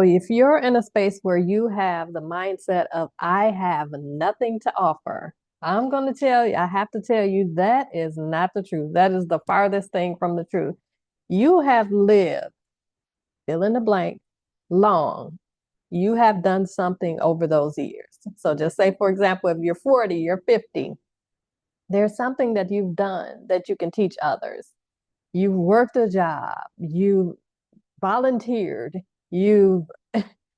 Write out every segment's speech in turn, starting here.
if you're in a space where you have the mindset of, I have nothing to offer, I'm going to tell you, I have to tell you, that is not the truth. That is the farthest thing from the truth. You have lived, fill in the blank, long. You have done something over those years. So just say, for example, if you're 40, you're 50, there's something that you've done that you can teach others. You've worked a job, you volunteered, you've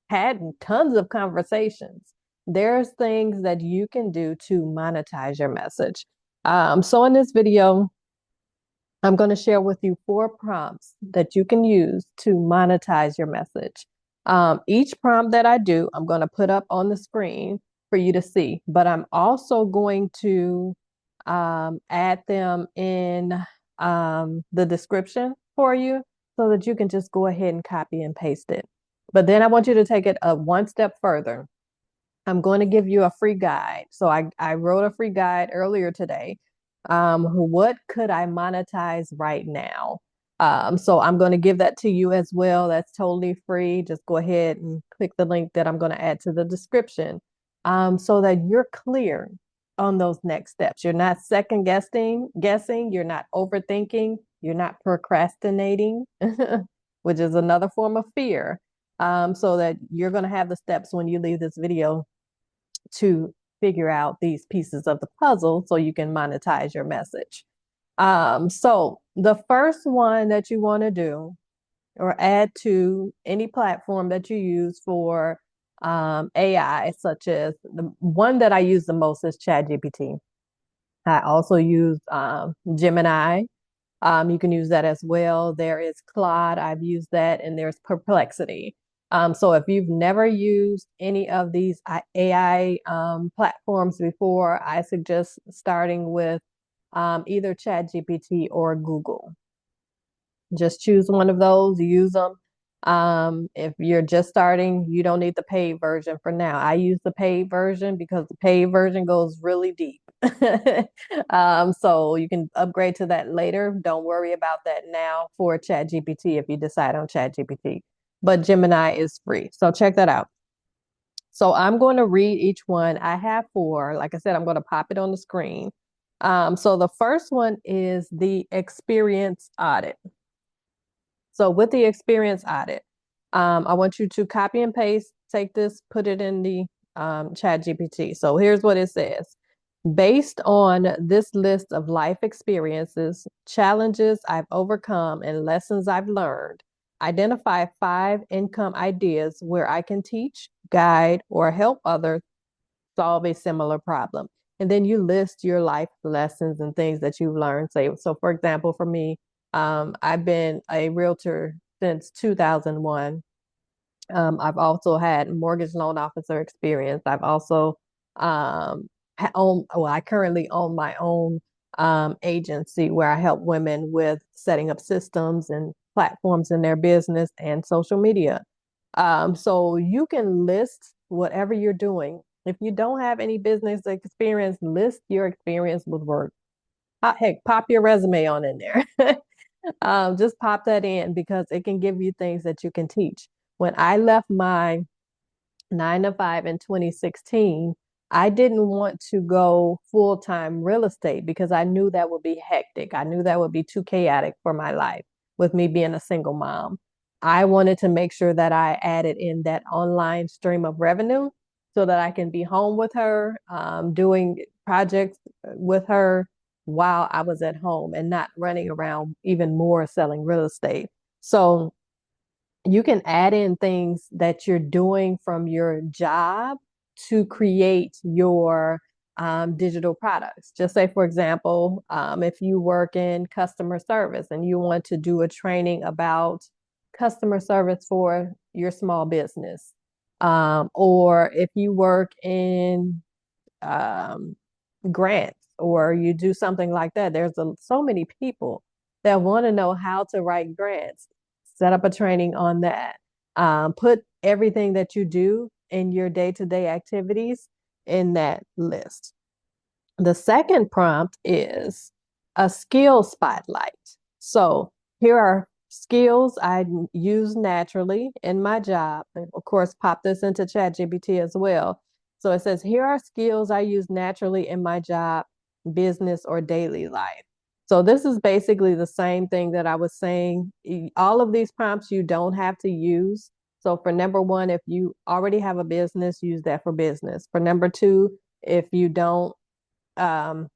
had tons of conversations. There's things that you can do to monetize your message. So in this video, I'm going to share with you 4 prompts that you can use to monetize your message. Each prompt that I do, I'm going to put up on the screen for you to see, but I'm also going to add them in the description for you so that you can just go ahead and copy and paste it. But then I want you to take it one step further. I'm going to give you a free guide. So I wrote a free guide earlier today. What could I monetize right now? So I'm going to give that to you as well. That's totally free. Just go ahead and click the link that I'm going to add to the description, so that you're clear on those next steps. You're not second guessing, you're not overthinking, you're not procrastinating, which is another form of fear. So that you're going to have the steps when you leave this video to figure out these pieces of the puzzle so you can monetize your message. So the first one that you want to do or add to any platform that you use for AI, such as the one that I use the most is ChatGPT. I also use Gemini. You can use that as well. There is Claude. I've used that, and there's Perplexity. So if you've never used any of these AI platforms before, I suggest starting with either ChatGPT or Google. Just choose one of those, use them. If you're just starting, you don't need the paid version for now. I use the paid version because the paid version goes really deep. So you can upgrade to that later. Don't worry about that now for ChatGPT if you decide on ChatGPT. But Gemini is free. So check that out. So I'm going to read each one. I have 4. Like I said, I'm going to pop it on the screen. So the first one is the experience audit. So with the experience audit, I want you to copy and paste, take this, put it in the ChatGPT. So here's what it says. Based on this list of life experiences, challenges I've overcome, and lessons I've learned, identify 5 income ideas where I can teach, guide, or help others solve a similar problem. And then you list your life lessons and things that you've learned. So for example, for me, I've been a realtor since 2001. I've also had mortgage loan officer experience. I've also I currently own my own agency where I help women with setting up systems and platforms in their business and social media. So you can list whatever you're doing. If you don't have any business experience, list your experience with work. Heck, pop your resume on in there. Just pop that in because it can give you things that you can teach. When I left my 9 to 5 in 2016, I didn't want to go full-time real estate because I knew that would be hectic. I knew that would be too chaotic for my life with me being a single mom. I wanted to make sure that I added in that online stream of revenue so that I can be home with her, doing projects with her while I was at home and not running around even more selling real estate. So you can add in things that you're doing from your job to create your digital products. Just say, for example, if you work in customer service and you want to do a training about customer service for your small business, or if you work in grants or you do something like that, there's so many people that want to know how to write grants. Set up a training on that. Put everything that you do in your day-to-day activities in that list. The second prompt is a skill spotlight. So here are Skills I use naturally in my job. And of course, pop this into ChatGPT as well. So it says, here are skills I use naturally in my job, business, or daily life. So this is basically the same thing that I was saying. All of these prompts you don't have to use. So for number one, if you already have a business, use that for business. For number two, if you don't um,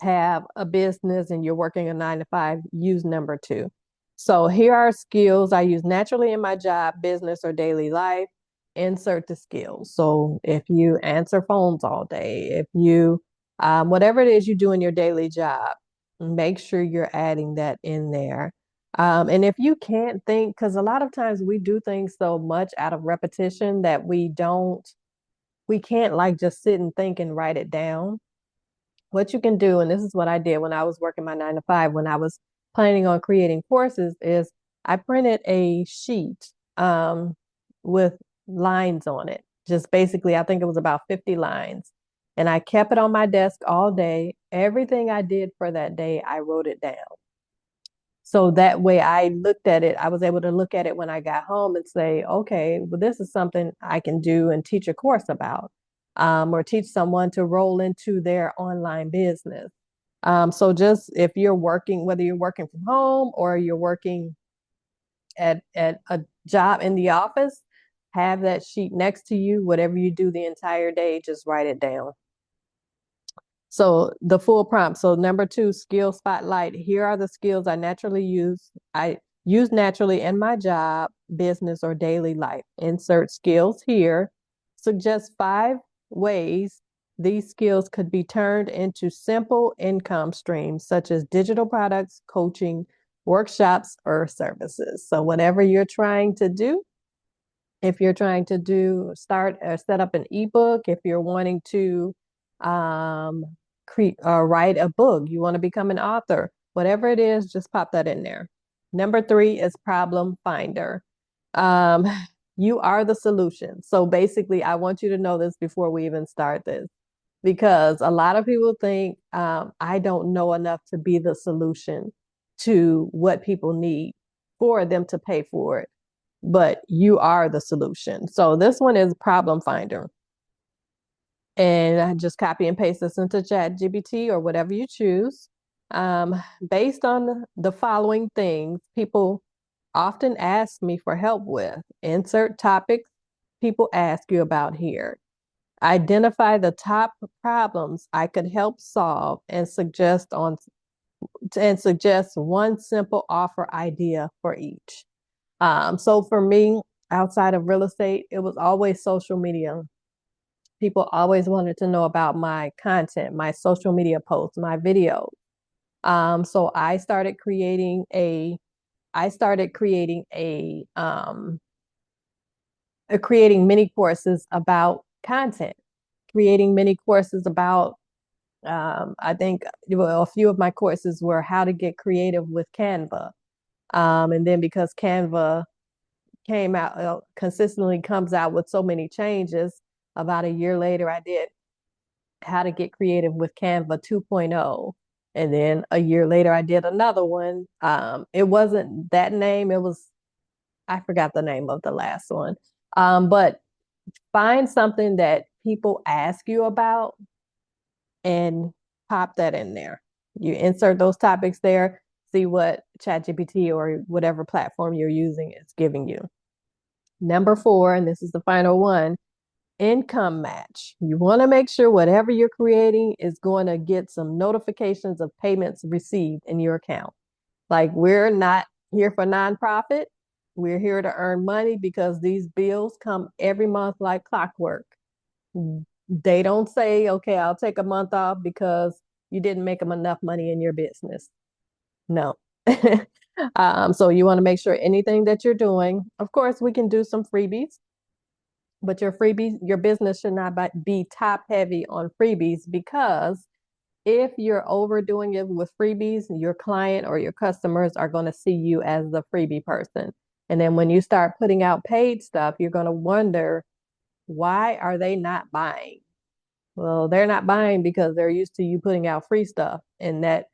have a business and you're working a 9 to 5, use number two. So here are skills I use naturally in my job, business, or daily life. Insert the skills. So if you answer phones all day, if you, whatever it is you do in your daily job, make sure you're adding that in there. And if you can't think, because a lot of times we do things so much out of repetition that we can't like just sit and think and write it down. What you can do, and this is what I did when I was working my 9 to 5, when I was planning on creating courses, is I printed a sheet with lines on it. Just basically, I think it was about 50 lines. And I kept it on my desk all day. Everything I did for that day, I wrote it down. So that way I looked at it, I was able to look at it when I got home and say, okay, well, this is something I can do and teach a course about, or teach someone to roll into their online business. So just if you're working, whether you're working from home or you're working at a job in the office, have that sheet next to you. Whatever you do the entire day, just write it down. So the full prompt. So number two, skill spotlight. Here are the skills I naturally use. I use naturally in my job, business, or daily life. Insert skills here. Suggest 5 ways these skills could be turned into simple income streams, such as digital products, coaching, workshops, or services. So whatever you're trying to do, if you're trying to start or set up an ebook, if you're wanting to um, write a book, you want to become an author, whatever it is, just pop that in there. Number 3 is problem finder. Um, you are the solution. So basically, I want you to know this before we even start this, because a lot of people think I don't know enough to be the solution to what people need for them to pay for it, but you are the solution. So this one is problem finder. And I just copy and paste this into ChatGPT or whatever you choose. Based on the following things, people often ask me for help with. Insert topics people ask you about here. Identify the top problems I could help solve and suggest one simple offer idea for each. So for me, outside of real estate, it was always social media. People always wanted to know about my content, my social media posts, my videos. So I started creating mini courses about content, creating mini courses about, I think, well, a few of my courses were how to get creative with Canva. And then because Canva consistently comes out with so many changes, about a year later, I did how to get creative with Canva 2.0. And then a year later, I did another one. It wasn't that name. I forgot the name of the last one. But find something that people ask you about and pop that in there. You insert those topics there, see what ChatGPT or whatever platform you're using is giving you. Number 4, and this is the final one, income match. You want to make sure whatever you're creating is going to get some notifications of payments received in your account. Like, we're not here for nonprofit. We're here to earn money because these bills come every month like clockwork. They don't say, okay, I'll take a month off because you didn't make them enough money in your business. No. So you want to make sure anything that you're doing, of course, we can do some freebies, but your business should not be top heavy on freebies, because if you're overdoing it with freebies, your client or your customers are going to see you as the freebie person. And then when you start putting out paid stuff, you're going to wonder, why are they not buying? Well, they're not buying because they're used to you putting out free stuff, and that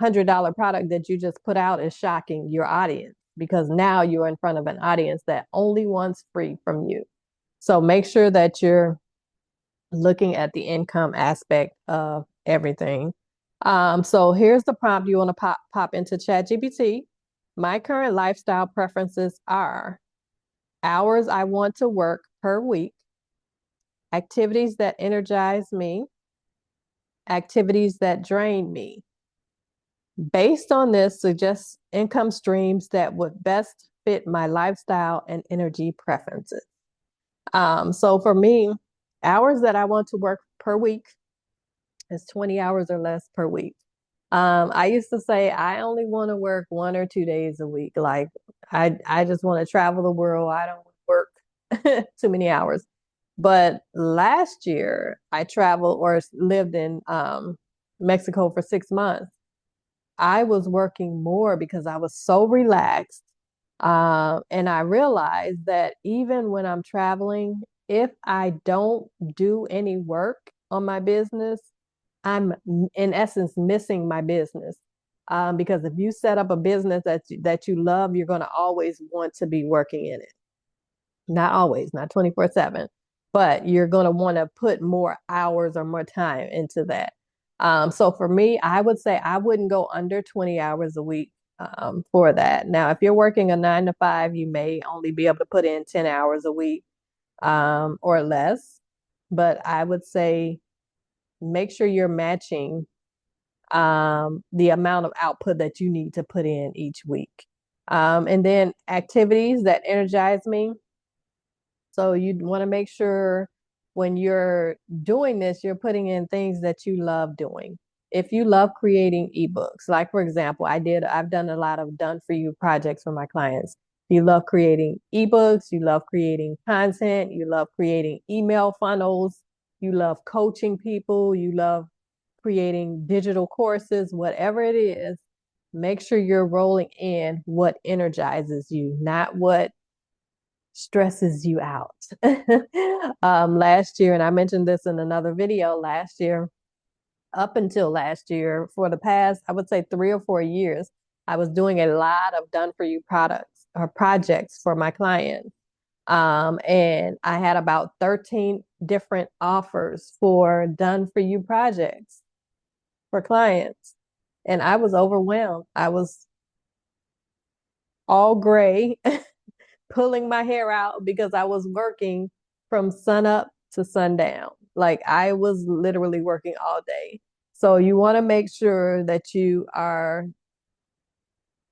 $100 product that you just put out is shocking your audience, because now you're in front of an audience that only wants free from you. So make sure that you're looking at the income aspect of everything. So here's the prompt you want to pop into ChatGPT. My current lifestyle preferences are hours I want to work per week, activities that energize me, activities that drain me. Based on this, suggest income streams that would best fit my lifestyle and energy preferences. So for me, hours that I want to work per week is 20 hours or less per week. I used to say I only want to work 1 or 2 days a week. Like I just want to travel the world. I don't work too many hours. But last year I traveled or lived in Mexico for 6 months. I was working more because I was so relaxed. And I realized that even when I'm traveling, if I don't do any work on my business, I'm in essence missing my business. Because if you set up a business that you love, you're going to always want to be working in it. Not always, not 24/7, but you're going to want to put more hours or more time into that. So for me, I would say I wouldn't go under 20 hours a week for that. Now, if you're working a 9 to 5, you may only be able to put in 10 hours a week or less. But I would say make sure you're matching the amount of output that you need to put in each week. And then activities that energize me. So you'd want to make sure when you're doing this, you're putting in things that you love doing. If you love creating ebooks, like for example, I've done a lot of done for you projects for my clients. You love creating ebooks, you love creating content, you love creating email funnels, you love coaching people, you love creating digital courses, whatever it is, make sure you're rolling in what energizes you, not what stresses you out. Last year, and I mentioned this in another video last year, up until last year, for the past, I would say 3 or 4 years, I was doing a lot of done for you products or projects for my clients. And I had about 13 different offers for done for you projects for clients. And I was overwhelmed. I was all gray, pulling my hair out because I was working from sun up to sundown. Like I was literally working all day. So you want to make sure that you are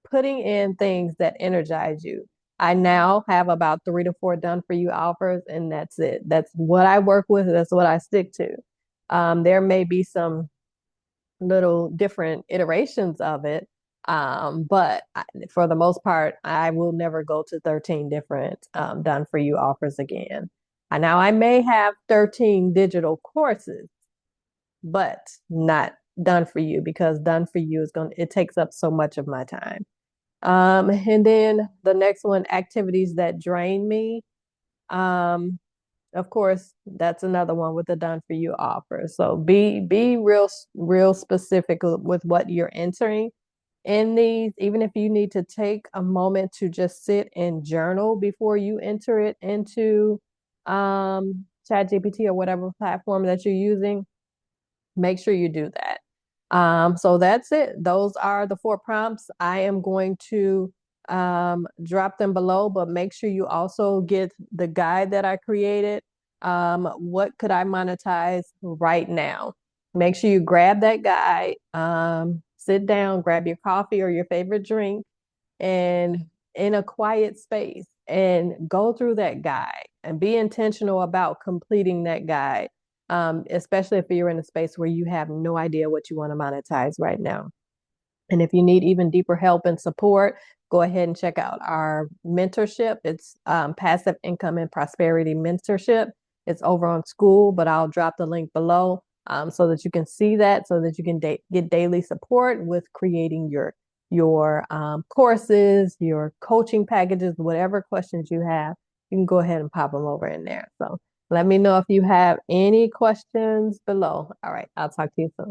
putting in things that energize you. I now have about 3 to 4 done for you offers, and that's it. That's what I work with. That's what I stick to. There may be some little different iterations of it. But for the most part, I will never go to 13 different done for you offers again. Now I may have 13 digital courses, but not done for you, because done for you it takes up so much of my time. And then the next one, activities that drain me. Of course, that's another one with the done for you offer. So be real specific with what you're entering in these. Even if you need to take a moment to just sit and journal before you enter it into ChatGPT or whatever platform that you're using, make sure you do that. So that's it. Those are the 4 prompts. I am going to drop them below, but make sure you also get the guide that I created. What could I monetize right now? Make sure you grab that guide, sit down, grab your coffee or your favorite drink, and in a quiet space, and go through that guide and be intentional about completing that guide. Especially if you're in a space where you have no idea what you want to monetize right now. And if you need even deeper help and support, go ahead and check out our mentorship. It's Passive Income and Prosperity Mentorship. It's over on School, but I'll drop the link below so that you can see that, so that you can get daily support with creating your courses, your coaching packages, whatever questions you have. You can go ahead and pop them over in there. So let me know if you have any questions below. All right, I'll talk to you soon.